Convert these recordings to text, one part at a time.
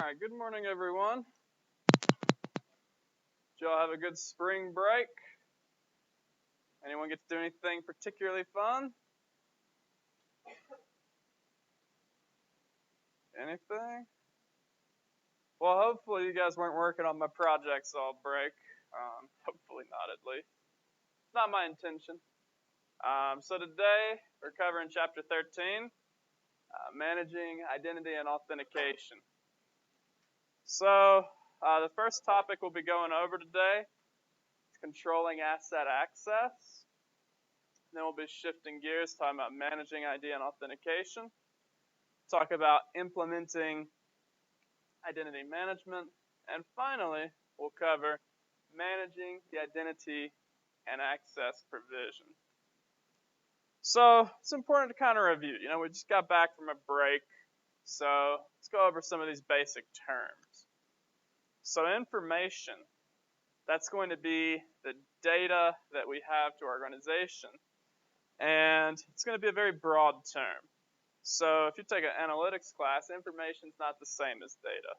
Alright, good morning everyone. Did y'all have a good spring break? Anyone get to do anything particularly fun? Anything? Well, hopefully you guys weren't working on my projects all break. Hopefully not, at least. Not my intention. So today we're covering chapter 13, managing identity and authentication. So the first topic we'll be going over today is controlling asset access. Then we'll be shifting gears, talking about managing ID and authentication. Talk about implementing identity management. And finally, we'll cover managing the identity and access provision. So it's important to kind of review. You know, we just got back from a break, so let's go over some of these basic terms. So information, that's going to be the data that we have to our organization. And it's going to be a very broad term. So if you take an analytics class, information is not the same as data.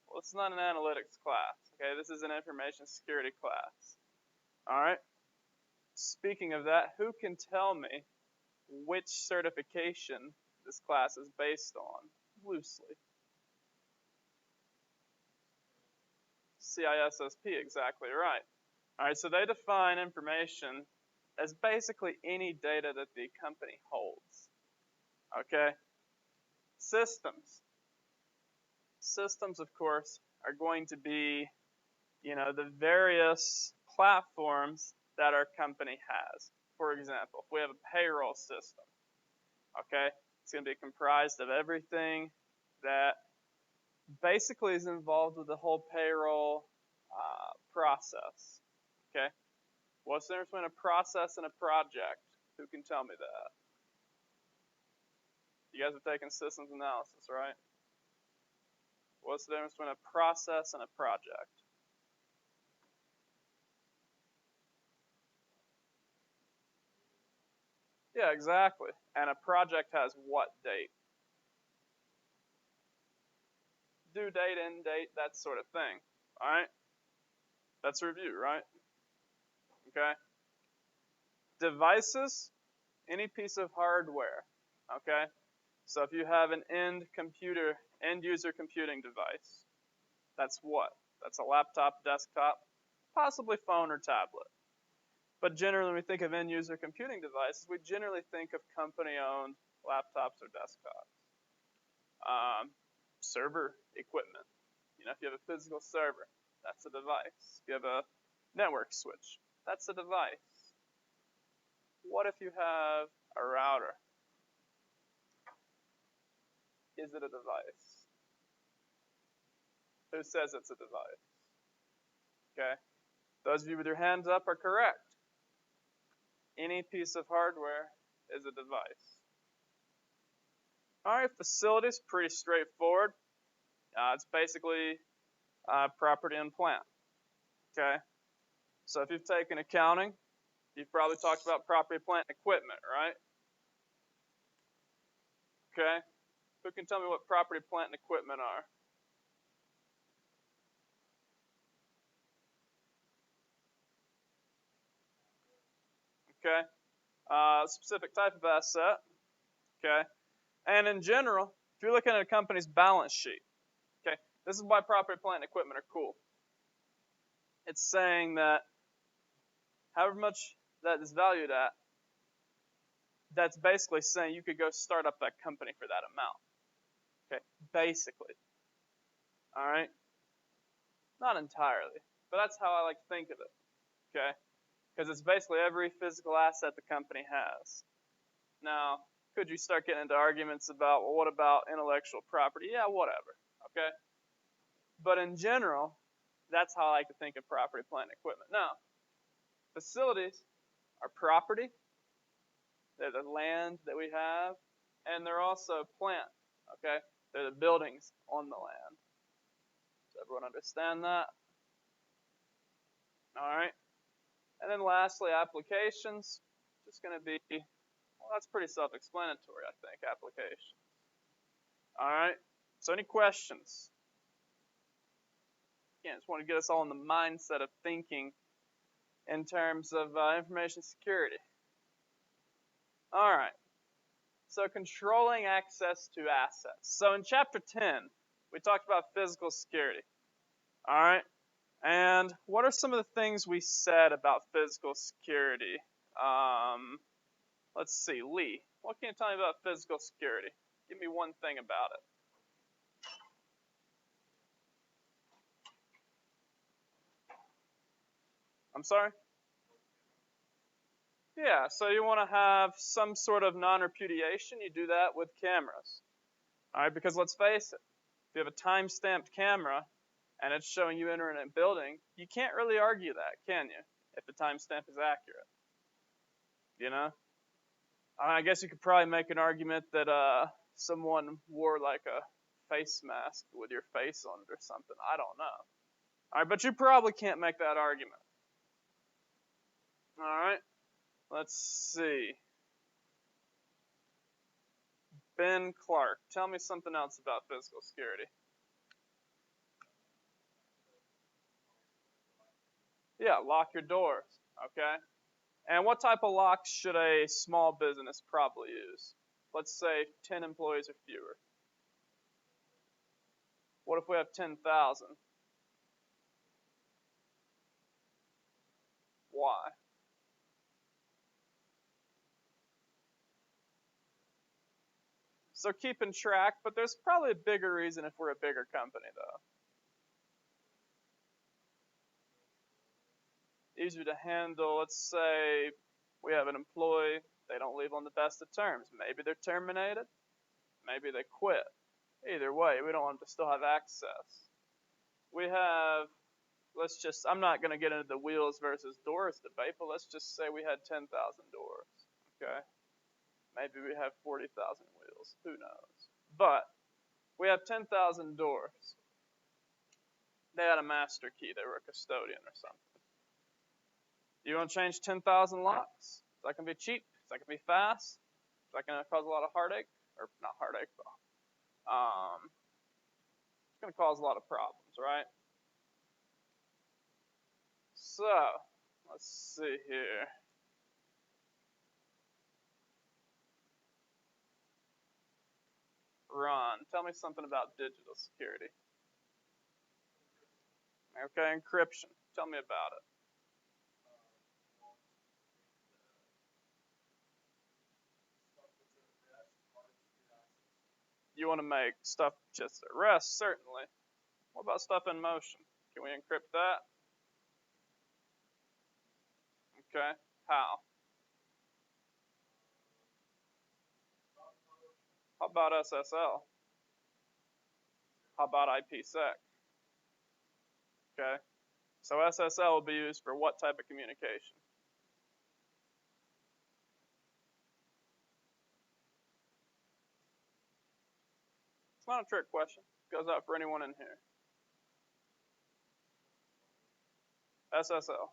Well, it's not an analytics class. Okay, this is an information security class. All right. Speaking of that, who can tell me which certification this class is based on, loosely? CISSP, exactly right. All right, so they define information as basically any data that the company holds. Okay? Systems. Systems, of course, are going to be, you know, the various platforms that our company has. For example, if we have a payroll system, okay, it's going to be comprised of everything that basically is involved with the whole payroll process. Okay? What's the difference between a process and a project? Who can tell me that? You guys have taken systems analysis, right? What's the difference between a process and a project? Yeah, exactly. And a project has what date? Due date, end date, that sort of thing. All right? That's a review, right? Okay? Devices, any piece of hardware. Okay? So if you have an end user computing device, that's what? That's a laptop, desktop, possibly phone or tablet. But generally, when we think of end user computing devices, we generally think of company-owned laptops or desktops. Server equipment. You know, if you have a physical server, that's a device. If you have a network switch, that's a device. What if you have a router? Is it a device? Who says it's a device? Okay. Those of you with your hands up are correct. Any piece of hardware is a device. All right, facilities, pretty straightforward. It's basically property and plant. Okay. So if you've taken accounting, you've probably talked about property, plant, and equipment, right? Okay. Who can tell me what property, plant, and equipment are? Okay. Specific type of asset. Okay. And in general, if you're looking at a company's balance sheet, okay, this is why property, plant, and equipment are cool. It's saying that however much that is valued at, that's basically saying you could go start up that company for that amount. Okay, basically. All right? Not entirely, but that's how I like to think of it. Okay? Because it's basically every physical asset the company has. Now, could you start getting into arguments about, well, what about intellectual property? Yeah, whatever. Okay? But in general, that's how I like to think of property, plant, and equipment. Now, facilities are property. They're the land that we have, and they're also plant. Okay? They're the buildings on the land. Does everyone understand that? All right. And then lastly, applications. Just going to be, well, that's pretty self-explanatory, I think, applications. All right. So any questions? Again, just want to get us all in the mindset of thinking in terms of information security. All right. So controlling access to assets. So in Chapter 10, we talked about physical security. All right. And what are some of the things we said about physical security? Let's see, Lee, what can you tell me about physical security? Give me one thing about it. I'm sorry? Yeah, so you want to have some sort of non-repudiation. You do that with cameras. All right, because let's face it, if you have a time-stamped camera and it's showing you entering a building, you can't really argue that, can you, if the timestamp is accurate? You know? I guess you could probably make an argument that someone wore like a face mask with your face on it or something. I don't know. All right, but you probably can't make that argument. All right, let's see. Ben Clark, tell me something else about physical security. Yeah, lock your doors, okay? And what type of locks should a small business probably use? Let's say 10 employees or fewer. What if we have 10,000? Why? So keeping track, but there's probably a bigger reason if we're a bigger company, though. Easier to handle. Let's say we have an employee, they don't leave on the best of terms. Maybe they're terminated, maybe they quit. Either way, we don't want them to still have access. We have, I'm not going to get into the wheels versus doors debate, but let's just say we had 10,000 doors, okay? Maybe we have 40,000 wheels, who knows? But we have 10,000 doors. They had a master key, they were a custodian or something. You want to change 10,000 locks? Is that going to be cheap? Is that going to be fast? Is that going to cause a lot of heartache? Or not heartache, but it's going to cause a lot of problems, right? So, let's see here. Ron, tell me something about digital security. Okay, encryption. Tell me about it. You want to make stuff just at rest, certainly. What about stuff in motion? Can we encrypt that? Okay, how? How about SSL? How about IPsec? Okay, so SSL will be used for what type of communication? It's not a trick question. It goes out for anyone in here. SSL,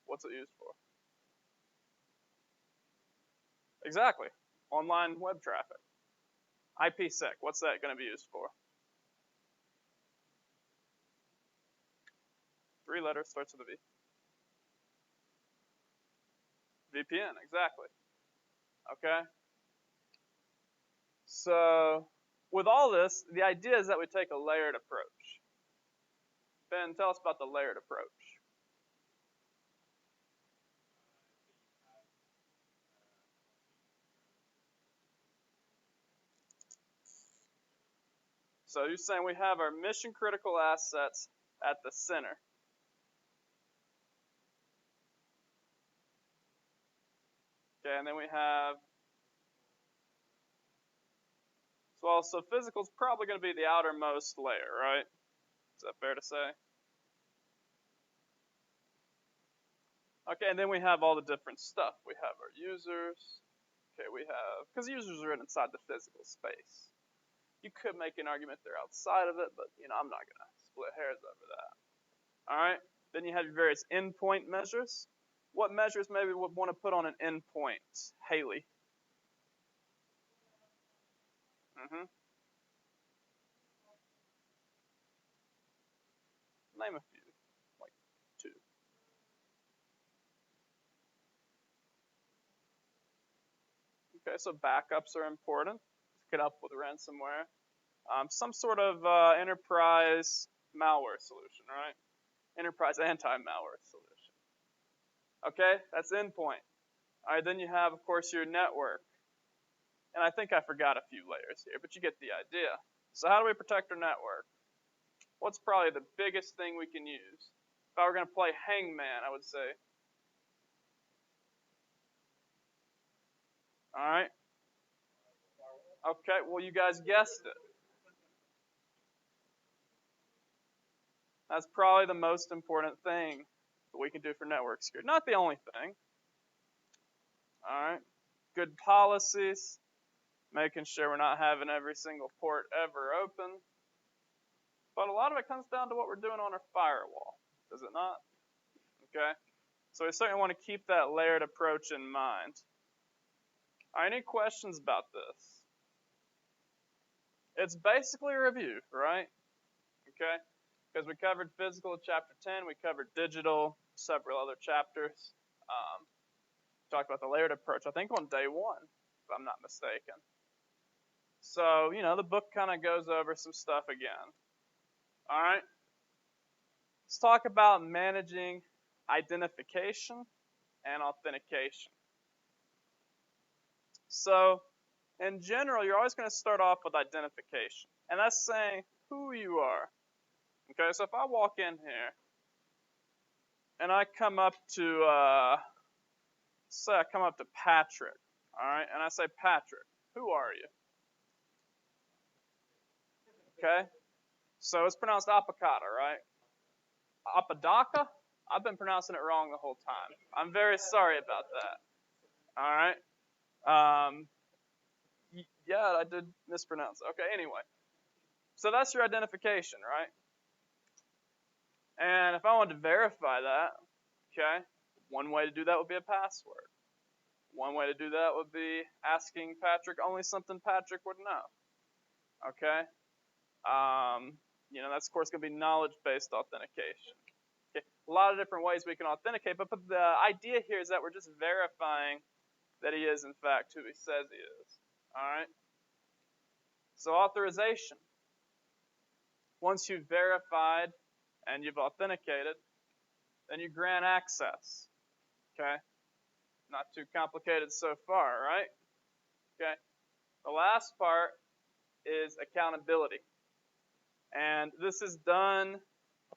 what's it used for? Exactly, online web traffic. IPsec, what's that going to be used for? 3 letters, starts with a V. VPN, exactly. Okay? So, with all this, the idea is that we take a layered approach. Ben, tell us about the layered approach. So you're saying we have our mission critical assets at the center. Okay, and then we have, so physical is probably going to be the outermost layer, right? Is that fair to say? Okay, and then we have all the different stuff. We have our users. Okay, we have, because users are inside the physical space. You could make an argument they're outside of it, but I'm not going to split hairs over that. All right, then you have your various endpoint measures. What measures maybe would want to put on an endpoint? Haley. Name a few, like 2. Okay, so backups are important. Get up with ransomware. Some sort of enterprise malware solution, right? Enterprise anti-malware solution. Okay, that's endpoint. All right, then you have, of course, your network. And I think I forgot a few layers here, but you get the idea. So how do we protect our network? What's probably the biggest thing we can use? If I were going to play hangman, I would say. All right. Okay, well, you guys guessed it. That's probably the most important thing that we can do for network security. Not the only thing. All right. Good policies, making sure we're not having every single port ever open. But a lot of it comes down to what we're doing on our firewall, does it not? Okay. So we certainly want to keep that layered approach in mind. All right, any questions about this? It's basically a review, right? Okay. Because we covered physical in chapter 10, we covered digital, several other chapters. Talked about the layered approach, I think on day 1, if I'm not mistaken. So, you know, the book kind of goes over some stuff again. All right. Let's talk about managing identification and authentication. So, in general, you're always going to start off with identification. And that's saying who you are. Okay, so if I walk in here and I come up to, say I come up to Patrick, all right, and I say, Patrick, who are you? Okay, so it's pronounced Apicata, right? Apodaca? I've been pronouncing it wrong the whole time. I'm very sorry about that. All right. Yeah, I did mispronounce it. Okay, anyway. So that's your identification, right? And if I wanted to verify that, okay, one way to do that would be a password. One way to do that would be asking Patrick only something Patrick would know. Okay? You know, that's, of course, going to be knowledge-based authentication. Okay? A lot of different ways we can authenticate, but the idea here is that we're just verifying that he is, in fact, who he says he is. All right? So authorization. Once you've verified and you've authenticated, then you grant access. Okay? Not too complicated so far, right? Okay. The last part is accountability. And this is done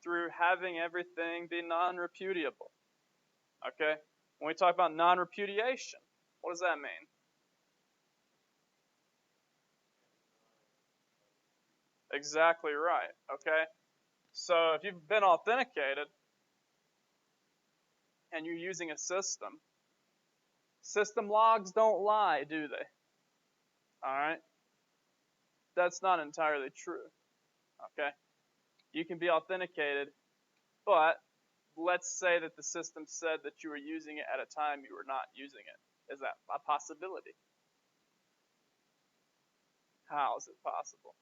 through having everything be non-repudiable. Okay? When we talk about non-repudiation, what does that mean? Exactly right. Okay? So if you've been authenticated and you're using a system logs don't lie, do they? All right? That's not entirely true. Okay? You can be authenticated, but let's say that the system said that you were using it at a time you were not using it. Is that a possibility? How is it possible?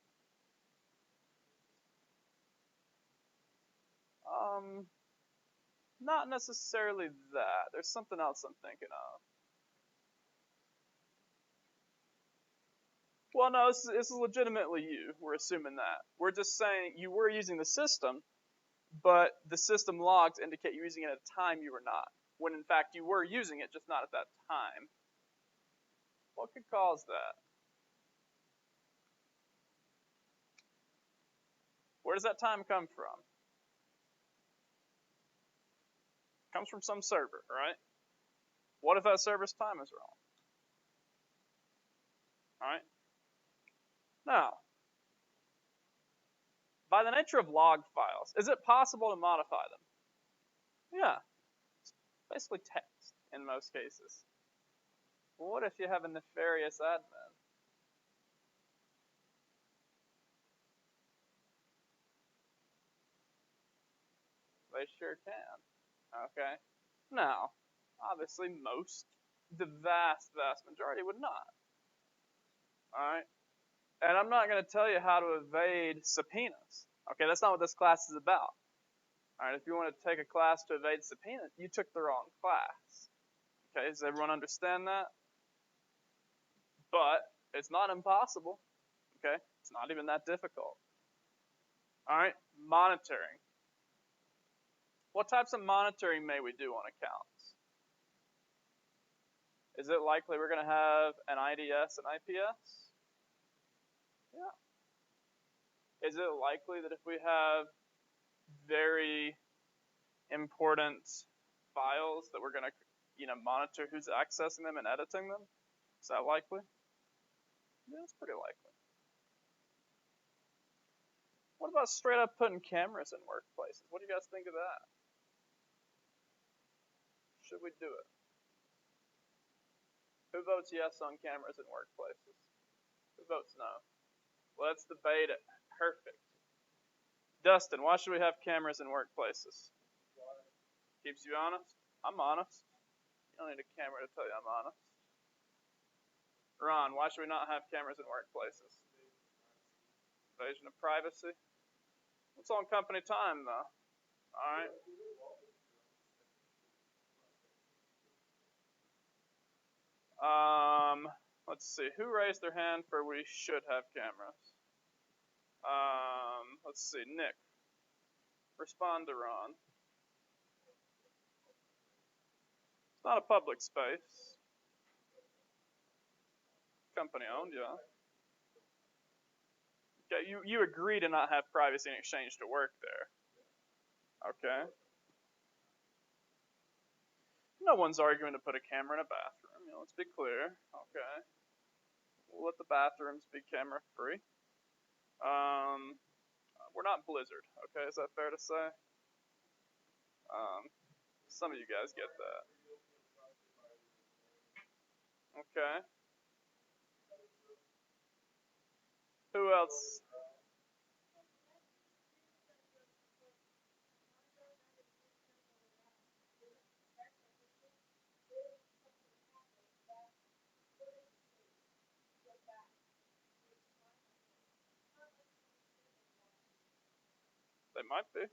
Not necessarily that. There's something else I'm thinking of. Well, no, this is legitimately you. We're assuming that. We're just saying you were using the system, but the system logs indicate you're using it at a time you were not, when in fact you were using it, just not at that time. What could cause that? Where does that time come from? It comes from some server, right? What if that server's time is wrong? All right? Now, by the nature of log files, is it possible to modify them? Yeah. It's basically text in most cases. Well, what if you have a nefarious admin? They sure can. Okay? Now, obviously the vast majority would not. Alright? And I'm not going to tell you how to evade subpoenas. Okay, that's not what this class is about. All right, if you want to take a class to evade subpoena, you took the wrong class. Okay, does everyone understand that? But it's not impossible. Okay, it's not even that difficult. All right, monitoring. What types of monitoring may we do on accounts? Is it likely we're going to have an IDS and IPS? Yeah. Is it likely that if we have very important files that we're going to, monitor who's accessing them and editing them? Is that likely? Yeah, it's pretty likely. What about straight up putting cameras in workplaces? What do you guys think of that? Should we do it? Who votes yes on cameras in workplaces? Who votes no? Let's debate it. Perfect. Dustin, why should we have cameras in workplaces? Keeps you honest? I'm honest. You don't need a camera to tell you I'm honest. Ron, why should we not have cameras in workplaces? Invasion of privacy. It's on company time, though. All right. Let's see. Who raised their hand for we should have cameras? Let's see. Nick. Respond to Ron. It's not a public space. Company owned, yeah. Okay, you agree to not have privacy in exchange to work there. Okay. No one's arguing to put a camera in a bathroom. Let's be clear. Okay. We'll let the bathrooms be camera free. We're not Blizzard. Okay, is that fair to say? Some of you guys get that. Okay. Who else? They might be.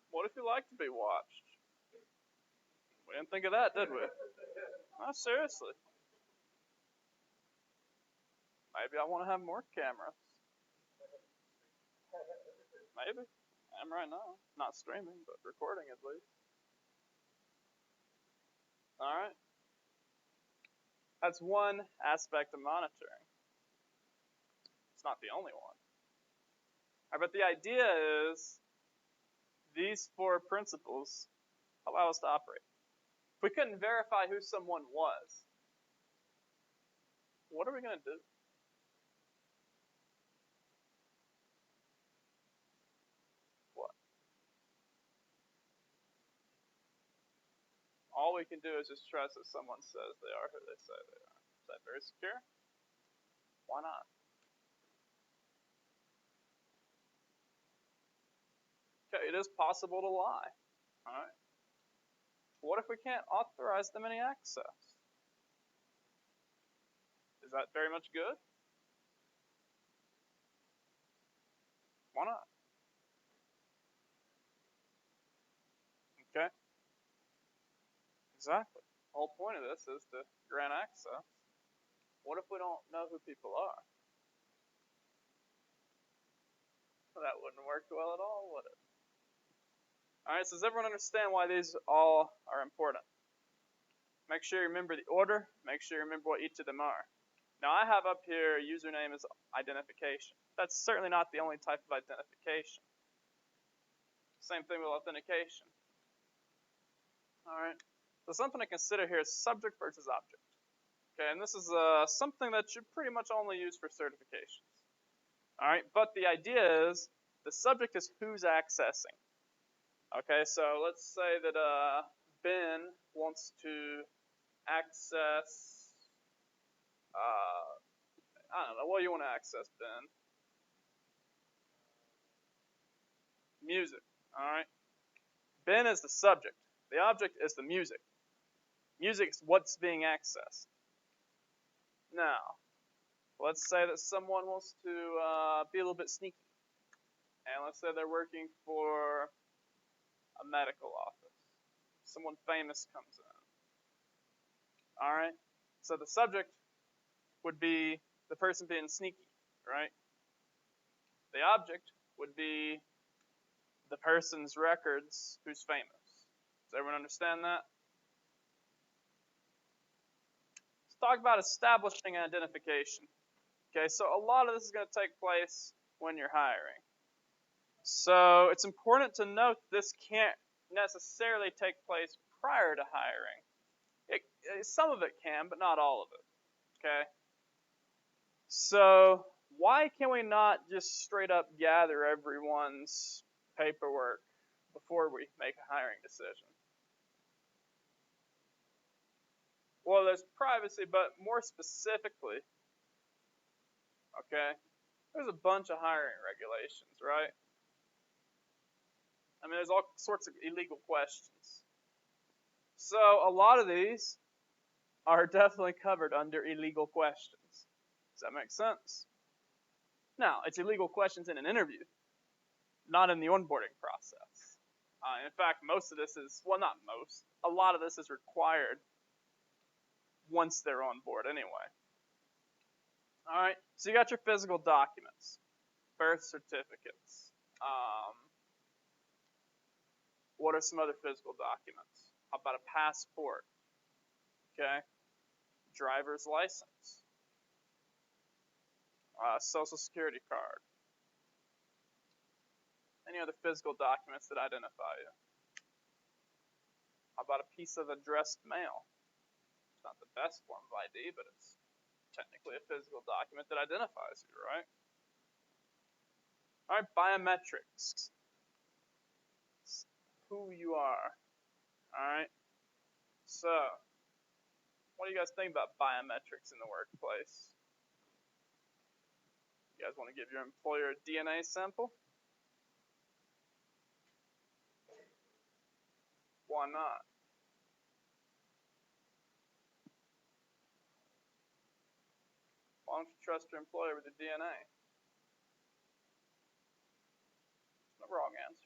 What if you like to be watched? We didn't think of that, did we? No, seriously. Maybe I want to have more cameras. Maybe. I am right now. Not streaming, but recording at least. Alright. That's one aspect of monitoring. It's not the only one. Right, but the idea is these four principles allow us to operate. If we couldn't verify who someone was, what are we going to do? What? All we can do is just trust that someone says they are who they say they are. Is that very secure? Why not? Okay, it is possible to lie. Alright. What if we can't authorize them any access? Is that very much good? Why not? Okay. Exactly. The whole point of this is to grant access. What if we don't know who people are? Well, that wouldn't work well at all, would it? Alright, so does everyone understand why these all are important? Make sure you remember the order. Make sure you remember what each of them are. Now I have up here username as identification. That's certainly not the only type of identification. Same thing with authentication. Alright, so something to consider here is subject versus object. Okay, and this is something that you pretty much only use for certifications. Alright, but the idea is the subject is who's accessing. Okay, so let's say that Ben wants to access, I don't know, what do you want to access, Ben? music. All right. Bin is the subject. The object is the music. Music is what's being accessed. Now, let's say that someone wants to be a little bit sneaky. And let's say they're working for a medical office. Someone famous comes in. All right. So the subject would be the person being sneaky, right? The object would be the person's records who's famous. Does everyone understand that? Let's talk about establishing identification. Okay, so a lot of this is going to take place when you're hiring. So it's important to note this can't necessarily take place prior to hiring. Some of it can, but not all of it. Okay? So why can we not just straight up gather everyone's paperwork before we make a hiring decision? Well, there's privacy, but more specifically, okay, there's a bunch of hiring regulations, right? I mean, there's all sorts of illegal questions. So a lot of these are definitely covered under illegal questions. Does that make sense? Now, it's illegal questions in an interview, not in the onboarding process. In fact, most of this is, well, not most, a lot of this is required once they're on board anyway. All right, so you got your physical documents, birth certificates. What are some other physical documents? How about a passport? Okay, driver's license, social security card. Any other physical documents that identify you? How about a piece of addressed mail? It's not the best form of ID, but it's technically a physical document that identifies you, right? All right, biometrics. It's who you are. All right. So, what do you guys think about biometrics in the workplace? You guys want to give your employer a DNA sample? Why not? Why don't you trust your employer with your DNA? No wrong answers.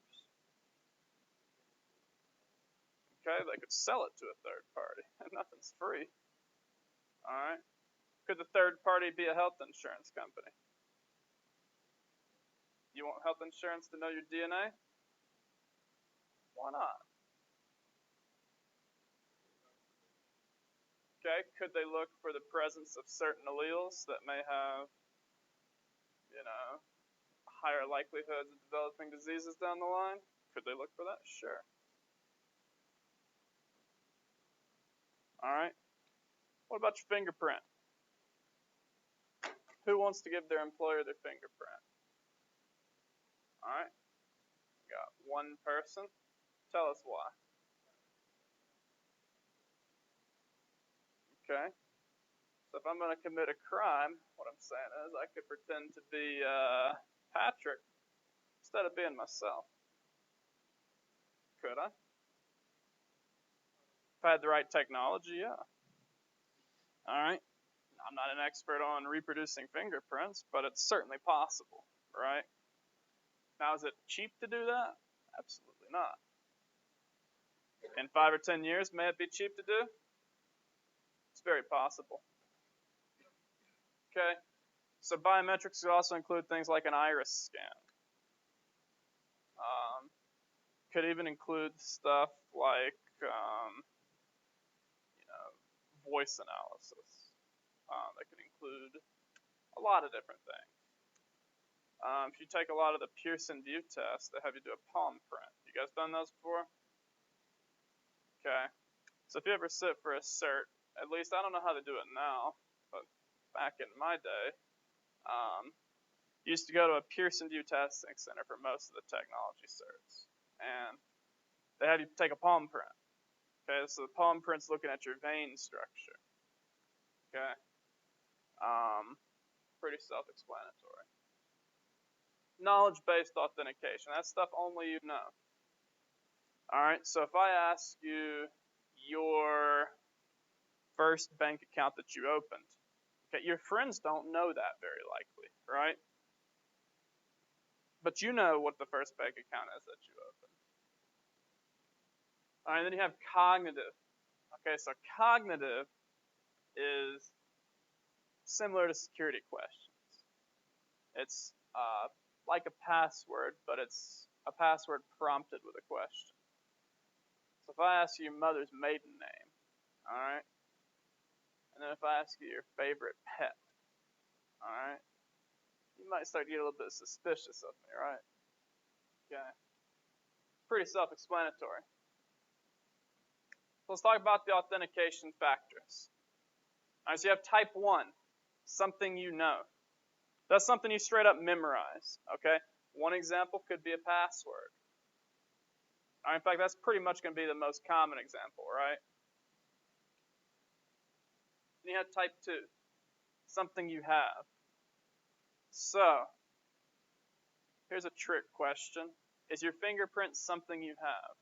Okay, they could sell it to a third party, and nothing's free. All right. Could the third party be a health insurance company? You want health insurance to know your DNA? Why not? Okay, could they look for the presence of certain alleles that may have, higher likelihoods of developing diseases down the line? Could they look for that? Sure. All right. What about your fingerprint? Who wants to give their employer their fingerprint? All right. We got one person. Tell us why. Okay. So if I'm going to commit a crime, what I'm saying is I could pretend to be Patrick instead of being myself. Could I? If I had the right technology, yeah. All right. I'm not an expert on reproducing fingerprints, but it's certainly possible, right? Now, is it cheap to do that? Absolutely not. In 5 or 10 years, may it be cheap to do? It's very possible. Okay, so biometrics could also include things like an iris scan. Could even include stuff like, voice analysis. That could include a lot of different things. If you take a lot of the Pearson VUE tests, they have you do a palm print. You guys done those before? Okay. So if you ever sit for a cert, at least I don't know how they do it now, but back in my day, you used to go to a Pearson VUE testing center for most of the technology certs, and they have you take a palm print. Okay, so the palm print's looking at your vein structure. Okay, pretty self-explanatory. knowledge-based authentication. That's stuff only you know. All right, so if I ask you your first bank account that you opened, okay, your friends don't know that very likely, right? But you know what the first bank account is that you opened. All right, then you have cognitive. Okay, so cognitive is similar to security questions. It's like a password, but it's a password prompted with a question. So if I ask you your mother's maiden name, all right, and then if I ask you your favorite pet, all right, you might start to get a little bit suspicious of me, right? Okay. Pretty self-explanatory. So let's talk about the authentication factors. All right, so you have type 1, something you know. That's something you straight up memorize, okay? One example could be a password. All right, in fact, that's pretty much going to be the most common example, right? Then you have type 2, something you have. So, here's a trick question. Is your fingerprint something you have?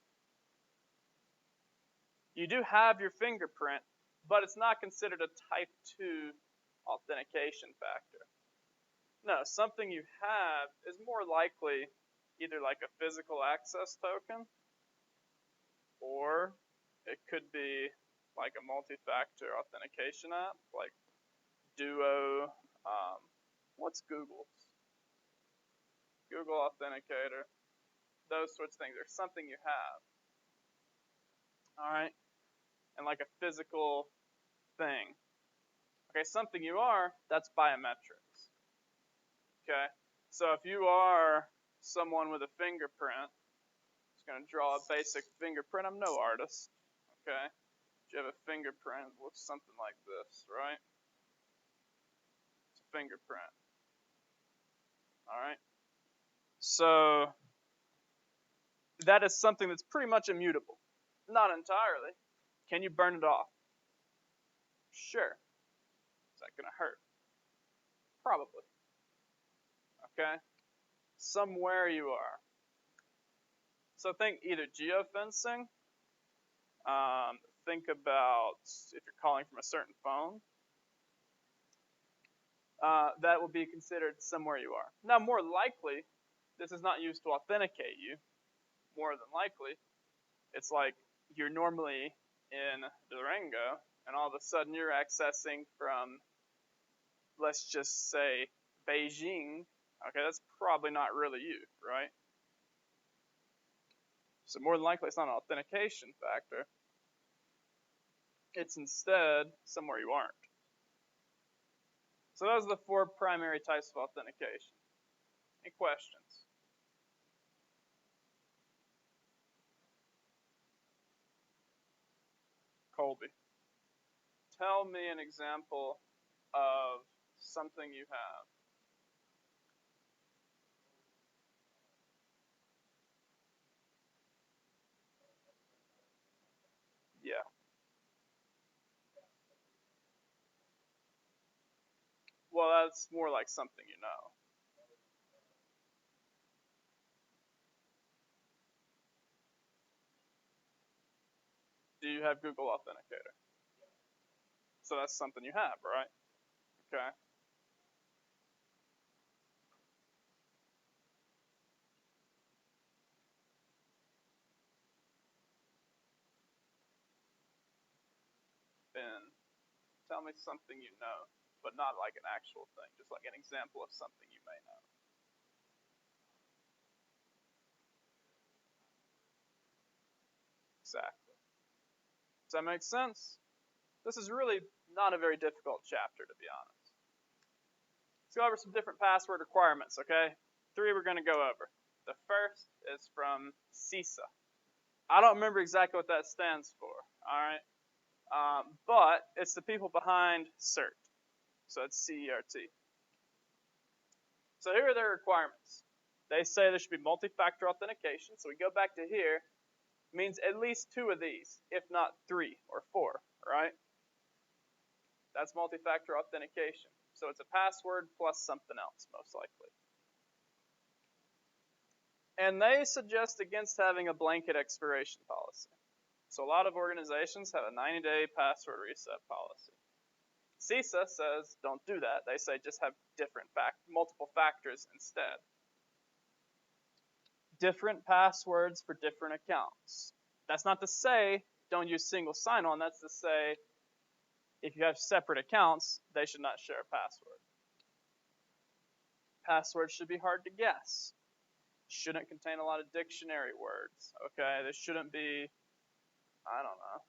You do have your fingerprint, but it's not considered a type 2 authentication factor. No, something you have is more likely either like a physical access token, or it could be like a multi-factor authentication app, like Duo. What's Google's? Google Authenticator. Those sorts of things are something you have. All right, and like a physical thing. Okay, something you are, that's biometrics. Okay, so if you are someone with a fingerprint, I'm just going to draw a basic fingerprint. I'm no artist. Okay, if you have a fingerprint, it looks something like this, right? It's a fingerprint. All right, so that is something that's pretty much immutable. Not entirely. Can you burn it off? Sure. Is that going to hurt? Probably. Okay? Somewhere you are. So think either geofencing, think about if you're calling from a certain phone, that will be considered somewhere you are. Now, more likely, this is not used to authenticate you. More than likely, it's like you're normally in Durango, and all of a sudden you're accessing from, let's just say, Beijing. Okay, that's probably not really you, right? So more than likely it's not an authentication factor. It's instead somewhere you aren't. So those are the 4 primary types of authentication. Any questions? Colby, tell me an example of something you have. Yeah. Well, that's more like something you know. Do you have Google Authenticator? So that's something you have, right? Okay. Ben, tell me something you know, but not like an actual thing, just like an example of something you may know. Exactly. Does that make sense? This is really not a very difficult chapter, to be honest. Let's go over some different password requirements, okay? 3 we're going to go over. The first is from CISA. I don't remember exactly what that stands for, all right? But it's the people behind CERT. So it's CERT. So here are their requirements. They say there should be multi-factor authentication. So we go back to here. Means at least 2 of these, if not 3 or 4, right? That's multi-factor authentication. So it's a password plus something else, most likely. And they suggest against having a blanket expiration policy. So a lot of organizations have a 90-day password reset policy. CISA says don't do that. They say just have multiple factors instead. Different passwords for different accounts. That's not to say don't use single sign-on. That's to say if you have separate accounts, they should not share a password. Passwords should be hard to guess. Shouldn't contain a lot of dictionary words. Okay, this shouldn't be, I don't know,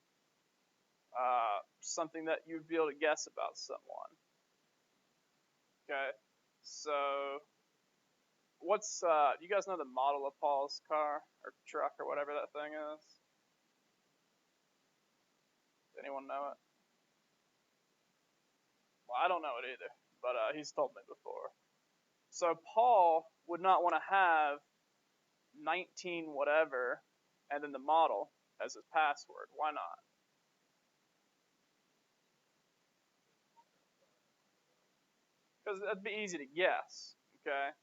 something that you'd be able to guess about someone. Okay, so what's, you guys know the model of Paul's car or truck or whatever that thing is? Does anyone know it? Well, I don't know it either, but he's told me before. So Paul would not want to have 19 whatever and then the model as his password. Why not? Because that'd be easy to guess, okay?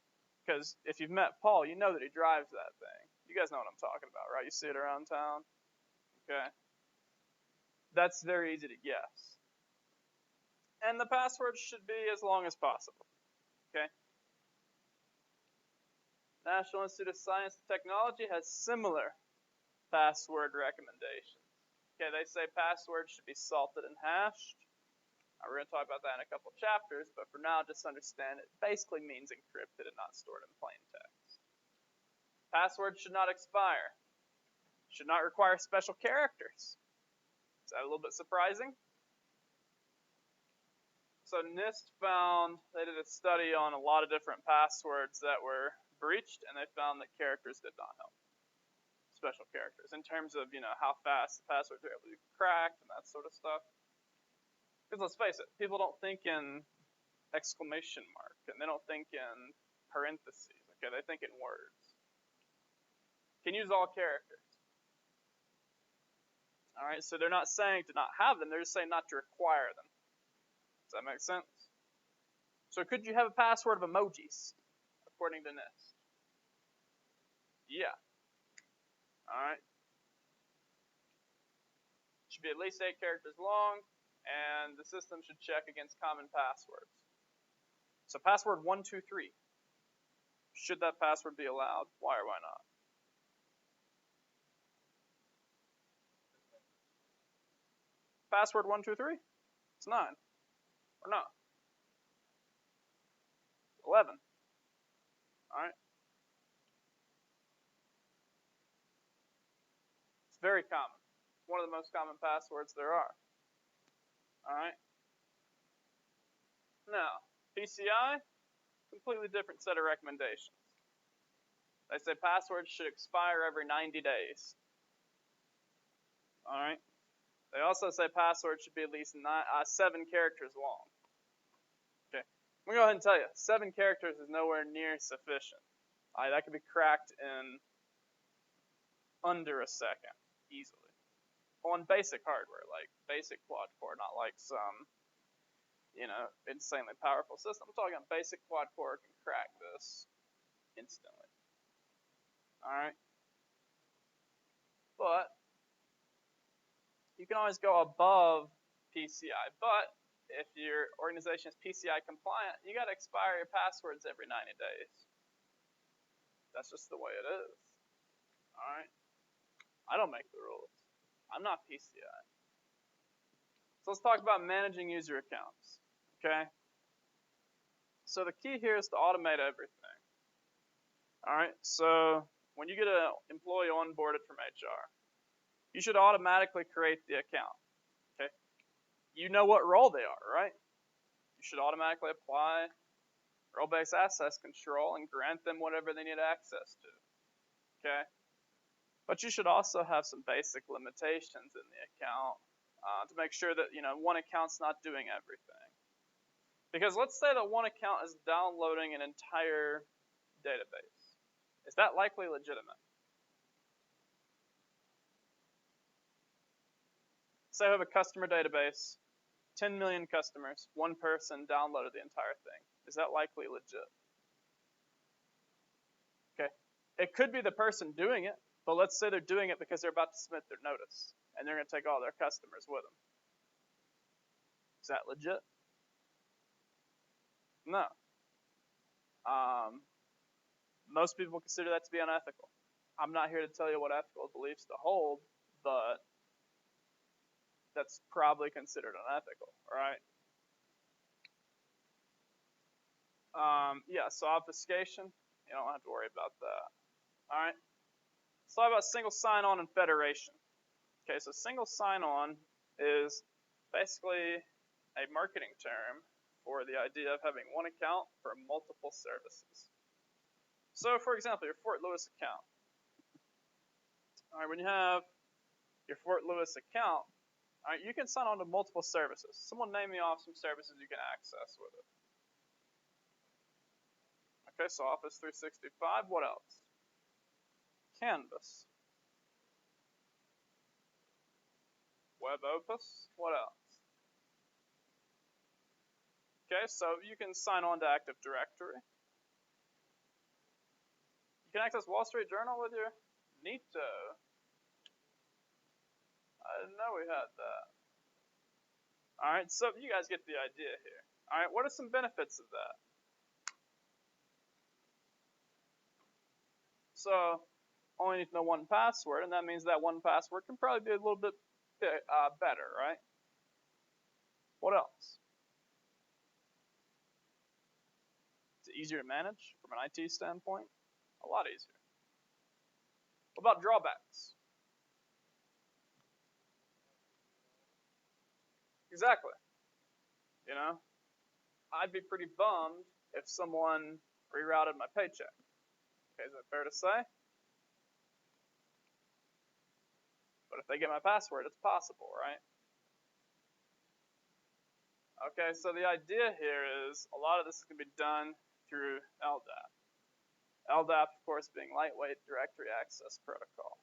Because if you've met Paul, you know that he drives that thing. You guys know what I'm talking about, right? You see it around town, okay? That's very easy to guess. And the password should be as long as possible, okay? National Institute of Science and Technology has similar password recommendations. Okay, they say passwords should be salted and hashed. We're going to talk about that in a couple chapters, but for now, just understand it basically means encrypted and not stored in plain text. Passwords should not expire. Should not require special characters. Is that a little bit surprising? So NIST found, they did a study on a lot of different passwords that were breached, and they found that characters did not help. Special characters, in terms of, how fast the passwords are able to be cracked and that sort of stuff. Because let's face it, people don't think in exclamation mark, and they don't think in parentheses, okay? They think in words. Can use all characters. All right, so they're not saying to not have them, they're just saying not to require them. Does that make sense? So could you have a password of emojis, according to NIST? Yeah. All right. Should be at least 8 characters long, and the system should check against common passwords. So password 123. Should that password be allowed? Why or why not? Password 123? It's 9. Or no? 11. All right. It's very common. It's one of the most common passwords there are. All right. Now, PCI, completely different set of recommendations. They say passwords should expire every 90 days. All right. They also say passwords should be at least 7 characters long. Okay. I'm going to go ahead and tell you, 7 characters is nowhere near sufficient. All right, that could be cracked in under a second, easily. On basic hardware, like basic quad core, not like some, insanely powerful system. I'm talking basic quad core can crack this instantly. All right. But you can always go above PCI. But if your organization is PCI compliant, you got to expire your passwords every 90 days. That's just the way it is. All right. I don't make the rules. I'm not PCI. So let's talk about managing user accounts. Okay. So the key here is to automate everything. All right. So when you get an employee onboarded from HR, you should automatically create the account. Okay. You know what role they are, right? You should automatically apply role-based access control and grant them whatever they need access to. Okay. But you should also have some basic limitations in the account to make sure that one account's not doing everything. Because let's say that one account is downloading an entire database. Is that likely legitimate? Say I have a customer database, 10 million customers, one person downloaded the entire thing. Is that likely legit? Okay. It could be the person doing it, but let's say they're doing it because they're about to submit their notice, and they're going to take all their customers with them. Is that legit? No. Most people consider that to be unethical. I'm not here to tell you what ethical beliefs to hold, but that's probably considered unethical, right? Yeah, so obfuscation, you don't have to worry about that. All right. Let's talk about single sign-on and federation. Okay, so single sign-on is basically a marketing term for the idea of having one account for multiple services. So, for example, your Fort Lewis account. All right, when you have your Fort Lewis account, all right, you can sign on to multiple services. Someone name me off some services you can access with it. Okay, so Office 365. What else? Canvas. Web Opus. What else? Okay, so you can sign on to Active Directory. You can access Wall Street Journal with your Neato. I didn't know we had that. All right, so you guys get the idea here. All right, what are some benefits of that? So, only need to know one password, and that means that one password can probably be a little bit better, right? What else? Is it easier to manage from an IT standpoint? A lot easier. What about drawbacks? Exactly. You know, I'd be pretty bummed if someone rerouted my paycheck. Okay, is that fair to say? But if they get my password, it's possible, right? Okay, so the idea here is a lot of this can be done through LDAP. LDAP, of course, being Lightweight Directory Access Protocol.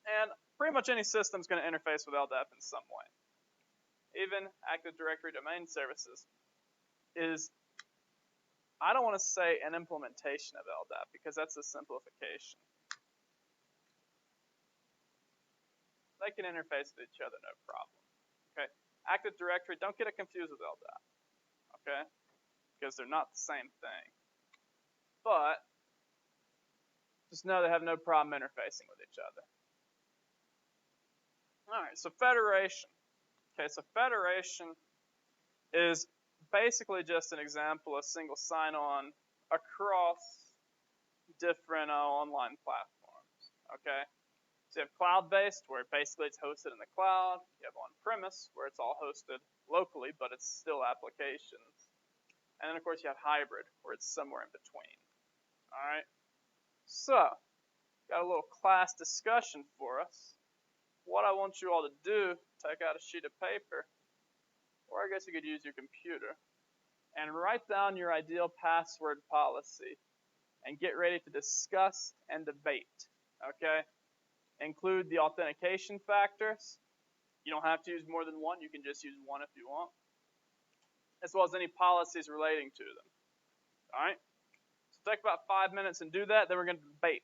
And pretty much any system is going to interface with LDAP in some way. Even Active Directory Domain Services is, I don't want to say an implementation of LDAP because that's a simplification. They can interface with each other, no problem. Okay, Active Directory, don't get it confused with LDAP. Okay, because they're not the same thing. But just know they have no problem interfacing with each other. All right, so federation. Okay, so federation is basically just an example of single sign-on across different online platforms. Okay, so you have cloud-based, where basically it's hosted in the cloud. You have on-premise, where it's all hosted locally, but it's still applications. And then, of course, you have hybrid, where it's somewhere in between. All right, so got a little class discussion for us. What I want you all to do, take out a sheet of paper, or I guess you could use your computer, and write down your ideal password policy and get ready to discuss and debate, okay? Include the authentication factors. You don't have to use more than one. You can just use one if you want, as well as any policies relating to them, all right? So take about 5 minutes and do that, then we're going to debate.